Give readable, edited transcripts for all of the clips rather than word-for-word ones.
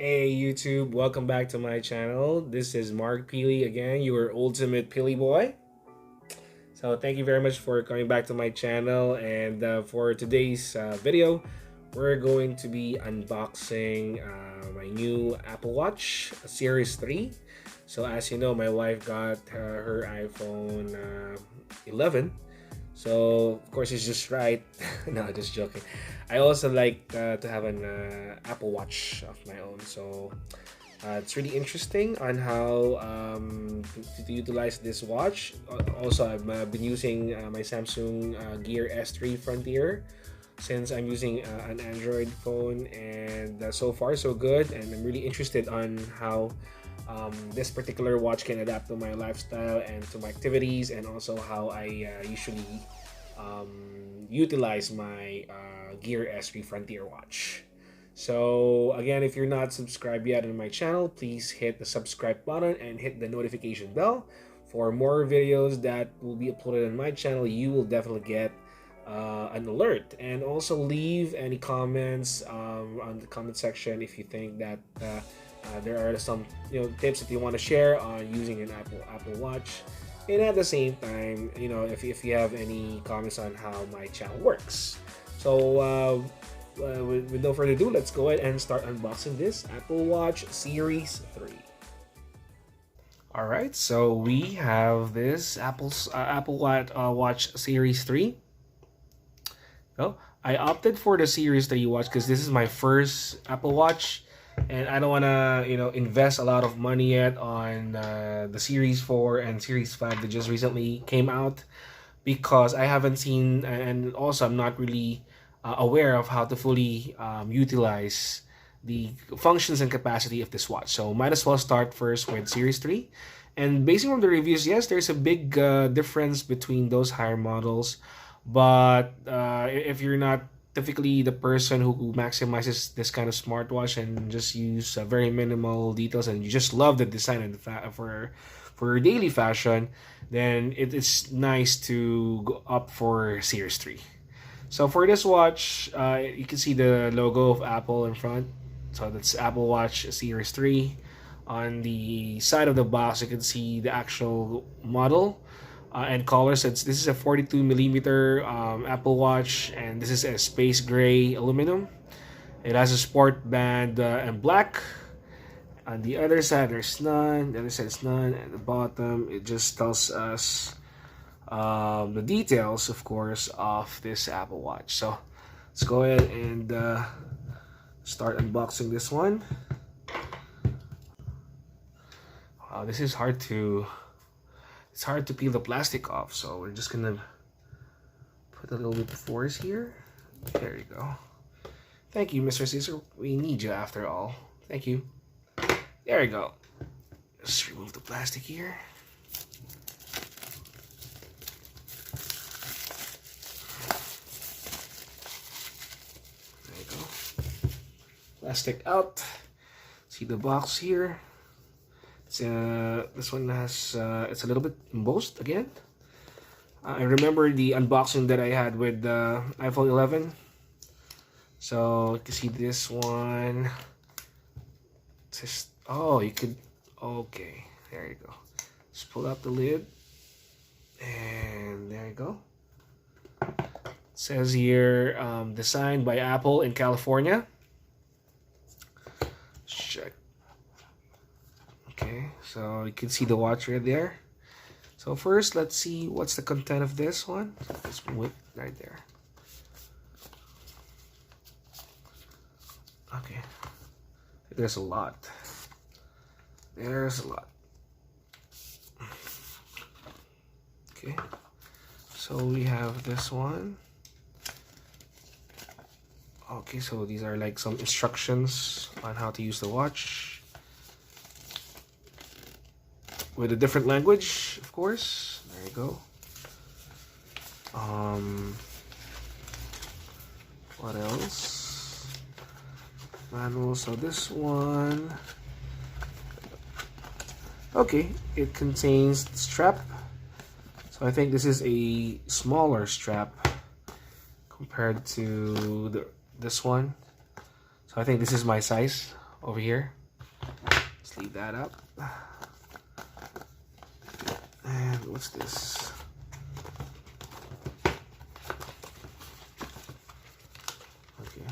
Hey YouTube, welcome back to my channel. This is Mark Peely again, your ultimate Peely boy. So thank you very much for coming back to my channel, and for today's video, we're going to be unboxing my new Apple Watch Series 3. So as you know, my wife got her iPhone 11. So of course it's just right. No, just joking. I also like to have an Apple Watch of my own. So it's really interesting on how to utilize this watch. Also, I've been using my Samsung Gear S3 Frontier since I'm using an Android phone, and so far so good. And I'm really interested on how this particular watch can adapt to my lifestyle and to my activities, and also how I usually utilize my Gear S3 Frontier watch. So again, if you're not subscribed yet on my channel, please hit the subscribe button and hit the notification bell for more videos that will be uploaded on my channel. You will definitely get an alert, and also leave any comments on the comment section if you think that there are some tips that you want to share on using an Apple Watch. And at the same time, if you have any comments on how my channel works. So with no further ado, let's go ahead and start unboxing this Apple Watch Series 3. Alright, so we have this Apple Watch Series 3. So I opted for the Series 3 watch because this is my first Apple Watch, and I don't want to invest a lot of money yet on the Series 4 and Series 5 that just recently came out, because I haven't seen, and also I'm not really aware of how to fully utilize the functions and capacity of this watch. So might as well start first with Series 3. And basing on the reviews, yes, there's a big difference between those higher models. But if you're not typically the person who maximizes this kind of smartwatch and just use very minimal details, and you just love the design and for your daily fashion, then it is nice to go up for Series 3. So for this watch, you can see the logo of Apple in front. So that's Apple Watch Series 3. On the side of the box, you can see the actual model and colors. This is a 42mm Apple Watch, and this is a space gray aluminum. It has a sport band in black. On the other side, there's none. The other side is none. At the bottom, it just tells us the details, of course, of this Apple Watch. So let's go ahead and start unboxing this one. Wow, this is hard to peel the plastic off, so we're just gonna put a little bit of force here. There you go. Thank you, Mr. Caesar. We need you after all. Thank you. There you go. Just remove the plastic here. There you go. Plastic out. See the box here. This one has it's a little bit embossed again. I remember the unboxing that I had with the iPhone 11. So you can see this one. Just you could, okay, there you go. Just pull out the lid, and there you go. It says here, designed by Apple in California. Check. Okay, so you can see the watch right there. So first, let's see what's the content of this one. Let's move it right there. Okay, there's a lot. There's a lot. Okay, so we have this one. Okay, so these are like some instructions on how to use the watch, with a different language, of course. There you go. What else? Manual. So this one, okay, it contains the strap. So I think this is a smaller strap compared to this one. So I think this is my size. over here. Let's leave that up. And what's this? Okay.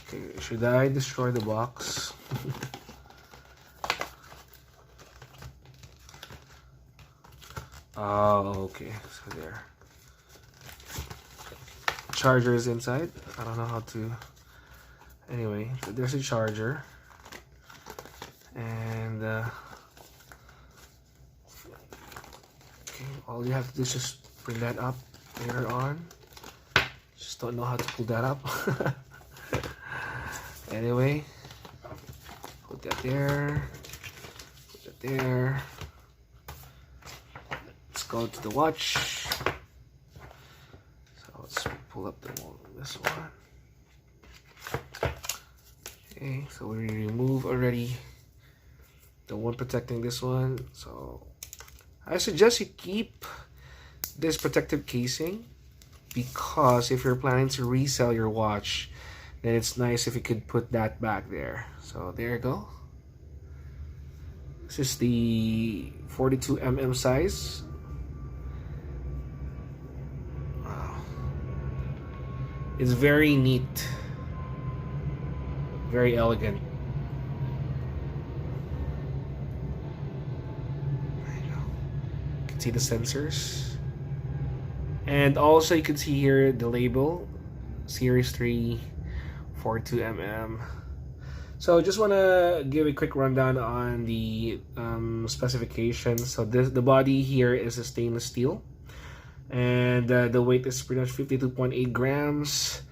Okay, should I destroy the box? Oh, okay. So there. Charger is inside. I don't know how to. Anyway, so there's a charger. And okay, all you have to do is just bring that up later on. Just don't know how to pull that up. Anyway, put that there. Put that there. Let's go to the watch. So let's pull up this one. Okay, so we remove already the one protecting this one. So I suggest you keep this protective casing, because if you're planning to resell your watch, then it's nice if you could put that back there. So there you go. This is the 42mm size. Wow. It's very neat, very elegant. There you go. You can see the sensors. And also you can see here the label, Series 3, 42mm. So just want to give a quick rundown on the specifications. So the body here is a stainless steel, and the weight is pretty much 52.8 grams.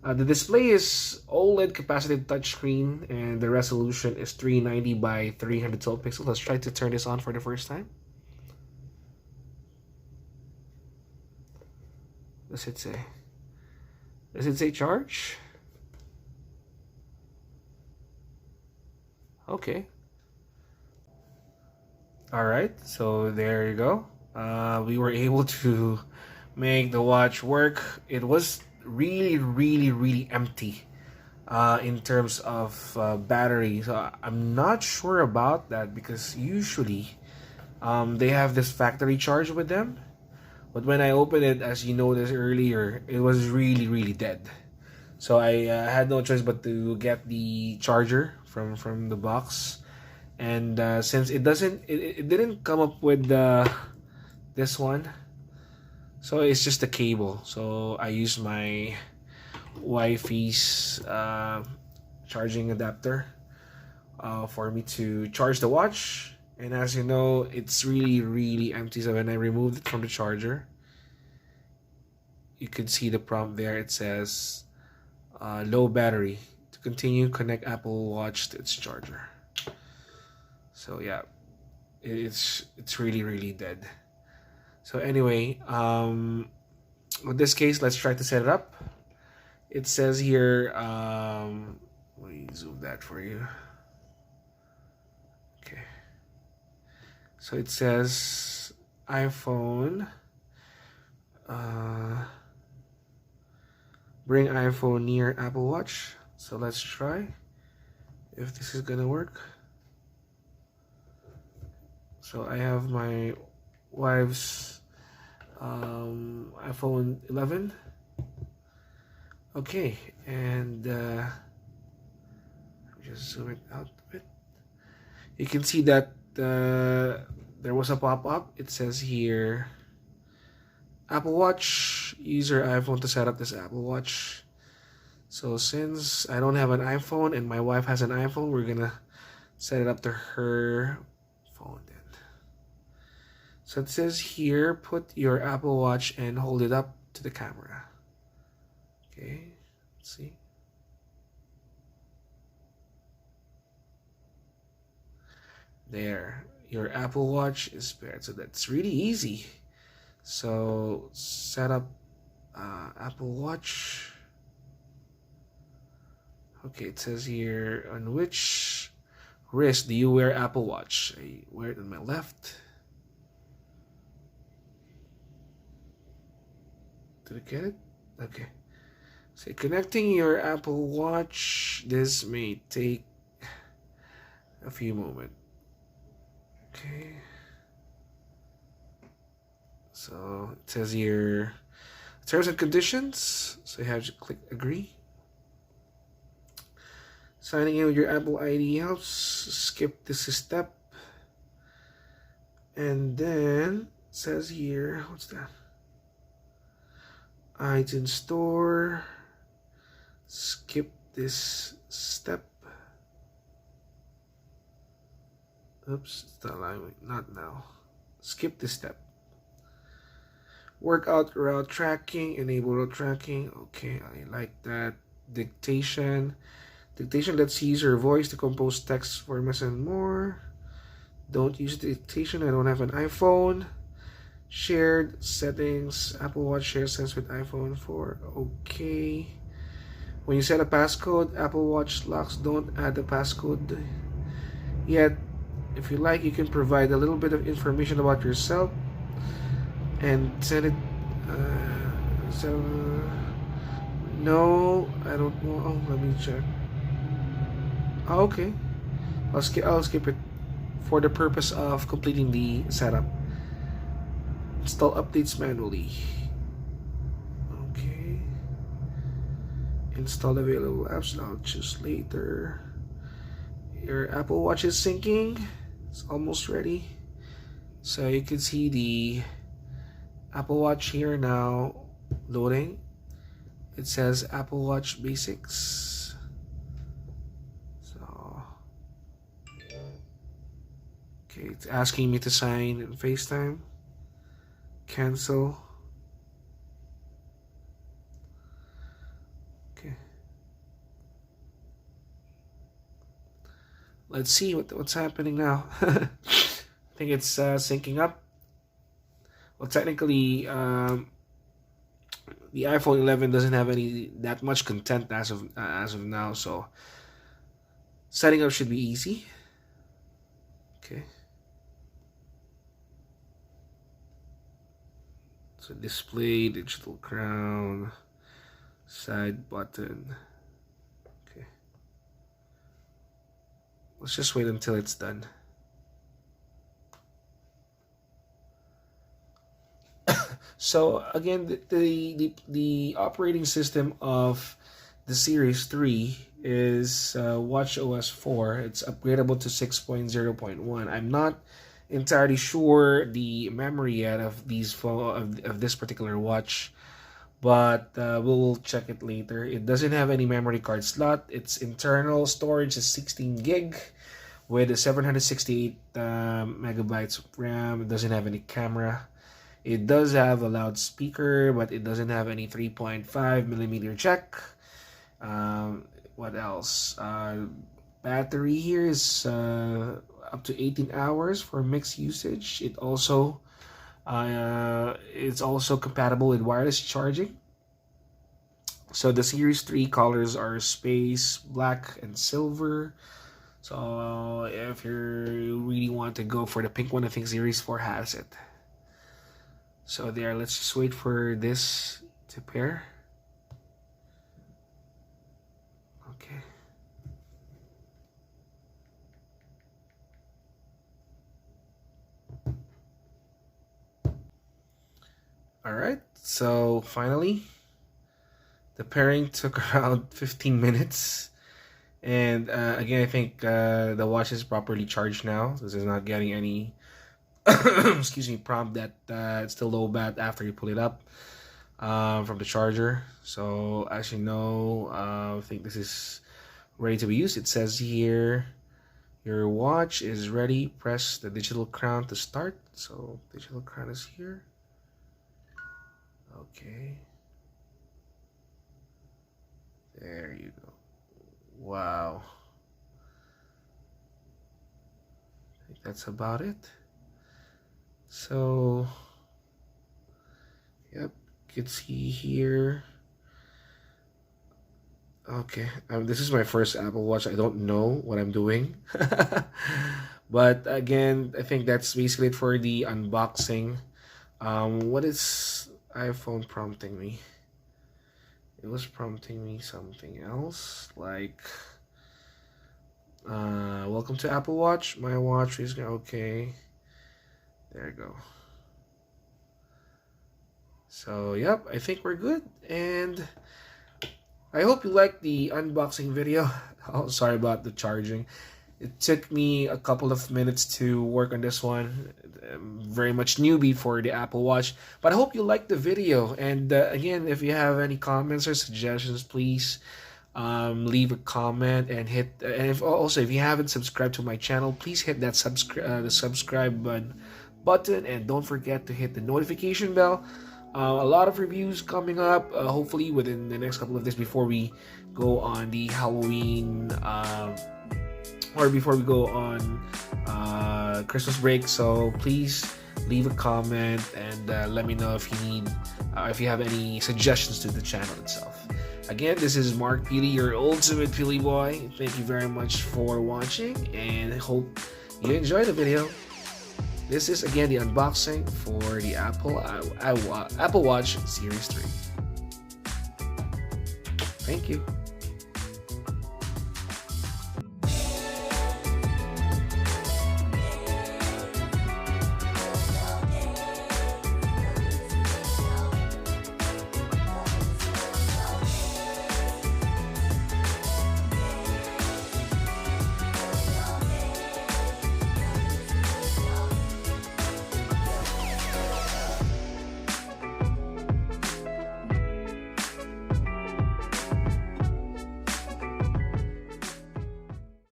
The display is OLED capacitive touchscreen, and the resolution is 390 by 312 pixels. Let's try to turn this on for the first time. Does it say? Does it say charge? Okay. All right, so there you go. We were able to make the watch work. It was really empty in terms of battery. So I'm not sure about that, because usually they have this factory charge with them. But when I opened it, as you noticed earlier, it was really dead. So I had no choice but to get the charger from the box. And since it didn't come up with this one, so it's just the cable. So I use my wifey's charging adapter for me to charge the watch. And as you know, it's really empty. So when I removed it from the charger, you could see the prompt there. It says low battery. To continue, connect Apple Watch to its charger. So yeah, it's really dead. So anyway, in this case, let's try to set it up. It says here, let me zoom that for you. Okay. So it says iPhone, bring iPhone near Apple Watch. So let's try if this is gonna work. So I have my wife's iPhone 11. Okay, and just zoom it out a bit. You can see that there was a pop-up. It says here, Apple Watch, use your iPhone to set up this Apple Watch. So since I don't have an iPhone and my wife has an iPhone, we're gonna set it up to her phone then. So it says here, put your Apple Watch and hold it up to the camera. Okay, let's see. There, your Apple Watch is paired. So that's really easy. So set up Apple Watch. Okay, it says here, on which wrist do you wear Apple Watch? I wear it on my left. Did I get it? Okay. So connecting your Apple Watch, this may take a few moments. Okay. So it says here terms and conditions. So you have to click agree. Signing in with your Apple ID helps. Skip this step. And then it says here, what's that? iTunes Store. Skip this step. Oops, it's not allowing, not now. Skip this step. Workout route tracking, enable route tracking. Okay, I like that. Dictation. Dictation lets you use your voice to compose text, formats, and more. Don't use dictation. I don't have an iPhone. Shared settings. Apple Watch share settings with iPhone 4. Okay. When you set a passcode, Apple Watch locks don't add the passcode yet. If you like, you can provide a little bit of information about yourself and send it. So no, I don't want. Oh, let me check. Oh, okay, I'll skip it for the purpose of completing the setup. Install updates manually. Okay. Install available apps. I'll choose later. Your Apple Watch is syncing. It's almost ready. So you can see the Apple Watch here now loading. It says Apple Watch Basics. So okay, it's asking me to sign in FaceTime. Cancel. Okay. Let's see what's happening now. I think it's syncing up. Well, technically, the iPhone 11 doesn't have that much content as of now, so setting up should be easy. Okay. So display, digital crown, side button. Okay. Let's just wait until it's done. So again, the operating system of the Series 3 is WatchOS 4. It's upgradable to 6.0.1. I'm not entirely sure the memory yet of this particular watch, but we'll check it later. It doesn't have any memory card slot. Its internal storage is 16 gig with a 768 megabytes of RAM. It doesn't have any camera. It does have a loudspeaker, but it doesn't have any 3.5 millimeter jack. What else? Battery here is up to 18 hours for mixed usage. It's also compatible with wireless charging. So the Series 3 colors are space, black, and silver. So if you really want to go for the pink one, I think Series 4 has it. So there, let's just wait for this to pair. Okay. All right, so finally, the pairing took around 15 minutes. And again, I think the watch is properly charged now. This is not getting any excuse me, prompt that it's still low bat after you pull it up from the charger. So as you know, I think this is ready to be used. It says here, your watch is ready. Press the digital crown to start. So digital crown is here. Okay. There you go. Wow. I think that's about it. So, yep, you can see here. Okay, this is my first Apple Watch. I don't know what I'm doing. But again, I think that's basically it for the unboxing. What is iPhone prompting me? it was prompting me something else, like welcome to Apple Watch. My watch is okay. There you go. So yep, I think we're good, and I hope you liked the unboxing video. Oh, sorry about the charging. It took me a couple of minutes to work on this one. I'm very much newbie for the Apple Watch, but I hope you liked the video. And again, if you have any comments or suggestions, please leave a comment and hit. And if you haven't subscribed to my channel, please hit that the subscribe button, and don't forget to hit the notification bell. A lot of reviews coming up, hopefully within the next couple of days before we go on the Halloween, or before we go on Christmas break. So please leave a comment and let me know if you have any suggestions to the channel itself. Again, this is Mark Peely, your ultimate Peely boy. Thank you very much for watching, and I hope you enjoyed the video. This is again the unboxing for the Apple Watch Series 3. Thank you.